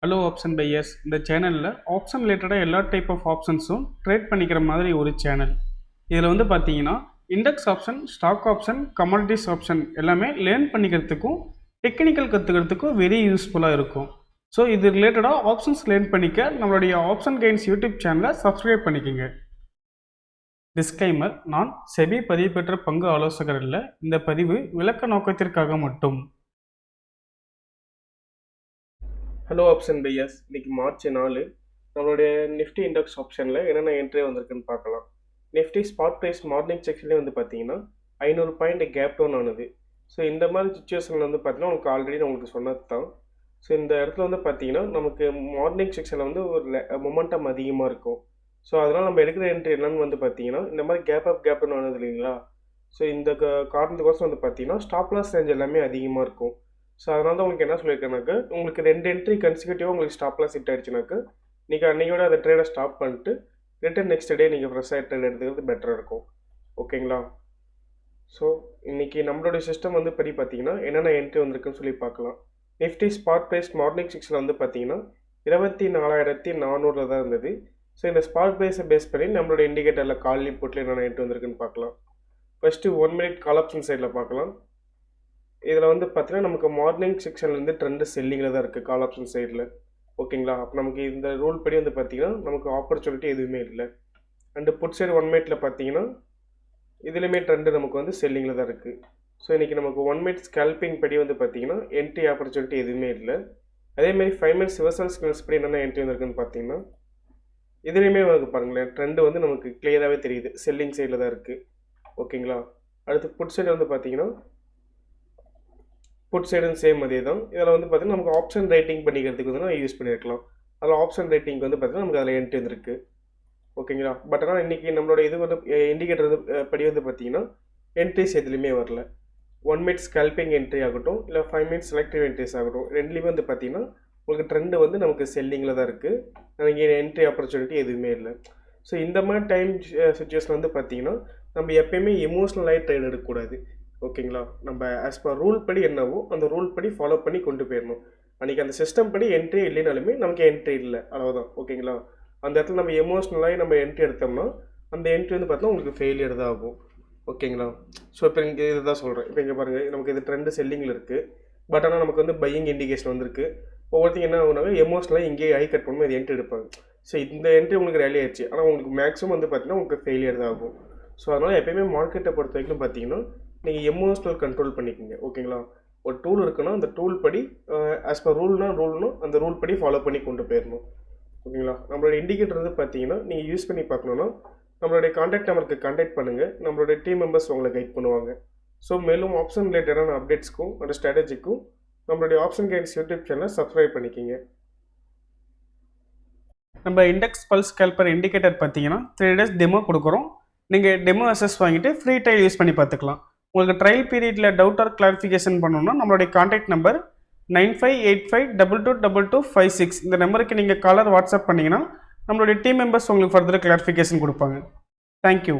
Hello option buyers. இந்த சேனலில் option ரிலேட்டடாக எல்லா டைப் ஆஃப் ஆப்ஷன்ஸும் ட்ரேட் பண்ணிக்கிற மாதிரி ஒரு சேனல். இதில் வந்து பார்த்தீங்கன்னா index option, stock option, commodities option எல்லாமே லேர்ன் பண்ணிக்கிறதுக்கும் டெக்னிக்கல் கற்றுக்கிறதுக்கும் வெரி யூஸ்ஃபுல்லாக இருக்கும். ஸோ இது ரிலேட்டடாக ஆப்ஷன்ஸ் லேர்ன் பண்ணிக்க நம்மளுடைய ஆப்ஷன் கைன்ஸ் யூடியூப் சேனலை சப்ஸ்கிரைப் பண்ணிக்கோங்க. டிஸ்க்ளைமர்: நான் செபி பதிவு பெற்ற பங்கு ஆலோசகர் இல்லை. இந்த பதிவு விளக்க நோக்கத்திற்காக மட்டும். ஹலோ ஆப்ஷன் பையர்ஸ், இன்னைக்கு மார்ச் 4. நம்மளுடைய நிஃப்டி இண்டெக்ஸ் ஆப்ஷனில் என்னென்ன என்ட்ரி வந்திருக்குன்னு பார்க்கலாம். நிஃப்டி ஸ்பாட் ப்ரைஸ் மார்னிங் செக்ஷன்லேயே வந்து பார்த்தீங்கன்னா 500 பாயிண்ட் கேப் டவுன் ஆனது. ஸோ இந்த மாதிரி சுச்சுவேஷனில் வந்து பார்த்தீங்கன்னா உங்களுக்கு ஆல்ரெடி நான் உங்களுக்கு சொன்னது தான். ஸோ இந்த இடத்துல வந்து பார்த்தீங்கன்னா நமக்கு மார்னிங் செக்ஷனில் வந்து ஒரு மொமெண்டம் அதிகமாக இருக்கும். ஸோ அதனால் நம்ம எடுக்கிற என்ட்ரி என்னன்னு வந்து பார்த்தீங்கன்னா இந்த மாதிரி கேப் அப் கேப் டவுன் ஆனது இல்லைங்களா. ஸோ இந்த காரணத்துக்கோசம் வந்து பார்த்தீங்கன்னா ஸ்டாப் லாஸ் ரேஞ்ச் எல்லாமே அதிகமாக இருக்கும். ஸோ அதனால தான் உங்களுக்கு என்ன சொல்லியிருக்கேனாக்கா, உங்களுக்கு 2 என்ட்ரி கன்சிக்யூட்டிவாக உங்களுக்கு ஸ்டாப் லாஸ் ஹிட் ஆயிடுச்சுனாக்கா நீங்கள் அன்றைக்கோட அந்த ட்ரேடை ஸ்டாப் பண்ணிட்டு ரிட்டன் நெக்ஸ்ட் டே நீங்கள் ஃப்ரெஷ்ஷாக ட்ரேட் எடுத்துக்கிறது பெட்டராக இருக்கும். ஓகேங்களா? ஸோ இன்றைக்கி நம்மளுடைய சிஸ்டம் வந்து படி பார்த்தீங்கன்னா என்னென்ன என்ட்ரி வந்திருக்குன்னு சொல்லி பார்க்கலாம். நிஃப்டி ஸ்பாட் ப்ரைஸ் மார்னிங் செக்ஷனில் வந்து பார்த்தீங்கன்னா 24,400 தான் இருந்தது. ஸோ இந்த ஸ்பாட் ப்ரைஸை பேஸ் பண்ணி நம்மளோட இண்டிகேட்டரில் கால் இன்புட்டில் என்னென்ன என்ட்ரி வந்திருக்குன்னு பார்க்கலாம். ஃபஸ்ட்டு 1 மினிட் கால் ஆப்ஷன் சைடில் பார்க்கலாம். இதில் வந்து பார்த்தீங்கன்னா நமக்கு மார்னிங் செக்ஷன்லேருந்து ட்ரெண்டு செல்லிங்கில் தான் இருக்குது கால் ஆப்ஷன் சைடில். ஓகேங்களா? அப்போ நமக்கு இந்த ரூல் படி வந்து பார்த்தீங்கன்னா நமக்கு ஆப்பர்ச்சுனிட்டி எதுவுமே இல்லை. அண்டு புட் சைடு 1 மினிட்ல பார்த்தீங்கன்னா இதுலேயுமே ட்ரெண்டு நமக்கு வந்து செல்லிங்கில் தான் இருக்குது. ஸோ இன்றைக்கி நமக்கு 1 மினிட் ஸ்கேல்பிங் படி வந்து பார்த்தீங்கன்னா என்ட்ரி ஆப்பர்ச்சுனிட்டி எதுவுமே இல்லை. அதேமாதிரி 5 மினிட்ஸ் ரிவர்சல் ஸ்கில்ஸ் படி என்னென்ன என்ட்ரி வந்திருக்குன்னு பார்த்தீங்கன்னா இதுலேயுமே வந்து பாருங்களேன் ட்ரெண்டு வந்து நமக்கு கிளியராகவே தெரியுது, செல்லிங் சைடில் தான் இருக்குது. ஓகேங்களா? அடுத்து புட் சைடு வந்து பார்த்தீங்கன்னா புட் சைடும் சேம் அதே தான். இதில் வந்து பார்த்தீங்கன்னா நமக்கு ஆப்ஷன் ரைட்டிங் பண்ணிக்கிறதுக்கு வந்து நம்ம யூஸ் பண்ணியிருக்கலாம். அதில் ஆப்ஷன் ரைட்டிங் வந்து பார்த்தீங்கன்னா நமக்கு அதில் என்ட்ரி வந்துருக்கு. ஓகேங்களா? பட் ஆனால் இன்றைக்கி நம்மளோட இது வந்து இண்டிகேட்டர் படி வந்து பார்த்தீங்கன்னா என்ட்ரிஸ் எதுலேயுமே வரல. 1 மினிட் ஸ்கல்பிங் என்ட்ரி ஆகட்டும், இல்லை 5 மினிட்ஸ் செலக்டிவ் என்ட்ரிஸ் ஆகட்டும், ரெண்டுலேயுமே வந்து பார்த்தீங்கன்னா உங்களுக்கு ட்ரெண்டு வந்து நமக்கு செல்லிங்கில் தான் இருக்குது. இங்கே என்ட்ரி ஆப்பர்ச்சுனிட்டி எதுவுமே இல்லை. ஸோ இந்த மாதிரி டைம் சுச்சுவேஷன் வந்து பார்த்தீங்கன்னா நம்ம எப்பயுமே எமோஷ்னலாகி ட்ரேட் எடுக்கக்கூடாது. ஓகேங்களா? நம்ம ஆஸ் பர் ரூல் படி என்னவோ அந்த ரூல் படி ஃபாலோ பண்ணி கொண்டு போயிடணும். அன்றைக்கி அந்த சிஸ்டம் படி என்ட்ரி இல்லைனாலுமே நமக்கு என்ட்ரி இல்லை, அவ்வளோதான். ஓகேங்களா? அந்த இடத்துல நம்ம எமோஷ்னலாகி நம்ம என்ட்ரி எடுத்தோம்னா அந்த என்ட்ரி வந்து பார்த்தோன்னா உங்களுக்கு ஃபெயிலியர் தான் ஆகும். ஓகேங்களா? ஸோ இப்போ இங்கே இதை தான் சொல்கிறேன். இப்போ இங்கே பாருங்கள், நமக்கு இது ட்ரெண்டு செல்லிங்கில் இருக்குது. பட் ஆனால் நமக்கு வந்து பையிங் இண்டிகேஷன் வந்திருக்கு. ஒவ்வொருத்தையும் என்ன ஆகுனாங்க, எமோஷ்னலாக இங்கேயே ஹை கட் பண்ணும்போது இது என்ட்ரி எடுப்பாங்க. ஸோ இந்த என்ட்ரி உங்களுக்கு ரேலி ஆயிடுச்சு, ஆனால் உங்களுக்கு மேக்ஸிமம் வந்து பார்த்தீங்கன்னா உங்களுக்கு ஃபெயிலியர் தான் ஆகும். ஸோ அதனால் எப்போயுமே மார்க்கெட்டை பொறுத்த வரைக்கும் பார்த்தீங்கன்னா நீங்கள் எமோஷ்னல் கண்ட்ரோல் பண்ணிக்கோங்க. ஓகேங்களா? ஒரு டூல் இருக்குன்னா அந்த டூல் படி ஆஸ் பர் ரூல்னா அந்த ரூல் படி ஃபாலோ பண்ணி கொண்டு போயிடணும். ஓகேங்களா? நம்மளோட இண்டிகேட்டர் வந்து பார்த்தீங்கன்னா நீங்கள் யூஸ் பண்ணி பார்க்கணுன்னா நம்மளுடைய கான்டாக்ட் நம்பருக்கு கான்டாக்ட் பண்ணுங்கள். நம்மளுடைய டீம் மெம்பர்ஸ் உங்களை கைட் பண்ணுவாங்க. ஸோ மேலும் ஆப்ஷன் ரிலேட்டடான அப்டேட்ஸ்க்கும் அந்த ஸ்ட்ராட்டஜிக்கும் நம்மளுடைய ஆப்ஷன் கைட்ஸ் யூடியூப் சேனலை சப்ஸ்கிரைப் பண்ணிக்கிங்க. நம்ம இண்டெக்ஸ் பல்ஸ் கேல்பர் இண்டிகேட்டர் பார்த்தீங்கன்னா 3 days டெமோ கொடுக்குறோம். நீங்கள் டெமோ அசஸ் வாங்கிட்டு ஃப்ரீ ட்ரையல் யூஸ் பண்ணி பார்த்துக்கலாம். உங்களுக்கு ட்ரையல் பீரியடில் டவுட் ஆர் கிளாரிஃபிகேஷன் பண்ணணும்னா நம்மளுடைய கான்டாக்ட் நம்பர் 9585222256 இந்த நம்பருக்கு நீங்கள் காலர் வாட்ஸ்அப் பண்ணிங்கன்னா நம்மளுடைய டீம் மெம்பர்ஸ் உங்களுக்கு ஃபர்தர் கிளாரிஃபிகேஷன் கொடுப்பாங்க. தேங்க்யூ.